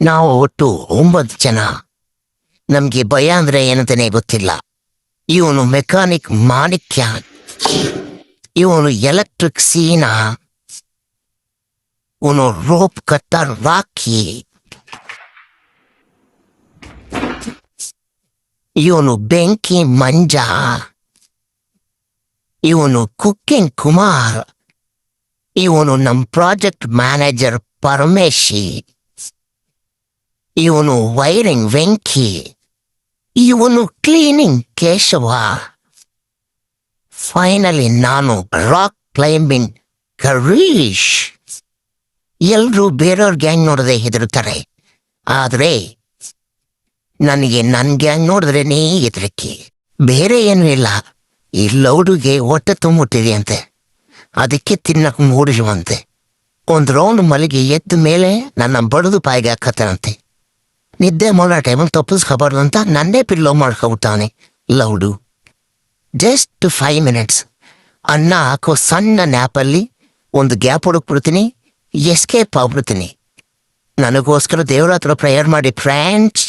ನಾವು ಒಟ್ಟು 9 ಜನ. ನಮ್ಗೆ ಭಯ ಅಂದ್ರೆ ಏನಂತಾನೆ ಗೊತ್ತಿಲ್ಲ. ಇವನು ಮೆಕ್ಯಾನಿಕ್ ಮಾಣಿಕ್ಯ, ಇವನು ಎಲೆಕ್ಟ್ರಿಕ್ ಸೀನಾ, ಇವನು ರೋಪ್ ಕಟ್ಟರ್ ರಾಕಿ, ಇವನು ಬೆಂಕಿ ಮಂಜ, ಇವನು ಕುಕ್ಕಿಂಗ್ ಕುಮಾರ್, ಇವನು ನಮ್ ಪ್ರಾಜೆಕ್ಟ್ ಮ್ಯಾನೇಜರ್ ಪರಮೇಶಿ, ಇವನು ವೈರಿಂಗ್ ವೆಂಕಿ, ಇವನು ಕ್ಲೀನಿಂಗ್ ಕೇಶವ, ಫೈನಲಿ ನಾನು ರಾಕ್ ಕ್ಲೈಂಬಿಂಗ್ ಕರೀಶ್. ಎಲ್ರೂ ಬೇರೆಯವ್ರ ಗ್ಯಾಂಗ್ ನೋಡದೆ ಹೆದರುತ್ತಾರೆ, ಆದ್ರೆ ನನಗೆ ನನ್ನ ಗ್ಯಾಂಗ್ ನೋಡಿದ್ರೇನೇ ಹೆದರಿಕೆ. ಬೇರೆ ಏನೂ ಇಲ್ಲ, ಈ ಲೌಡುಗೆ ಹೊಟ್ಟೆ ತುಂಬಿಟ್ಟಿದೆ ಅಂತೆ, ಅದಕ್ಕೆ ತಿನ್ನಕ್ಕೆ ಮೂಡಿರುವಂತೆ. ಒಂದು ರೌಂಡ್ ಮಲಗಿ ಎದ್ದ ಮೇಲೆ ನನ್ನ ಬಡದು ಪಾಯಿಗೆ ಹಾಕತ್ತಾನಂತೆ. ನಿದ್ದೆ ಮಾಡೋ ಟೈಮಲ್ಲಿ ತಪ್ಪಿಸ್ಕೋಬಾರ್ದು ಅಂತ ನನ್ನೇ ಪಿಲ್ಲೋ ಮಾಡ್ಕೊಬಿಡ್ತಾನೆ ಲೌಡು. ಜಸ್ಟ್ 5 minutes ಅನ್ನ ಹಾಕೋ ಸಣ್ಣ ನ್ಯಾಪಲ್ಲಿ ಒಂದು ಗ್ಯಾಪ್ ಹುಡುಕ್ಬಿಡ್ತೀನಿ, ಎಸ್ಕೇಪ್ ಆಗ್ಬಿಡ್ತೀನಿ. ನನಗೋಸ್ಕರ ದೇವ್ರ ಹತ್ರ ಪ್ರೇಯರ್ ಮಾಡಿ ಫ್ರೆಂಡ್ಸ್.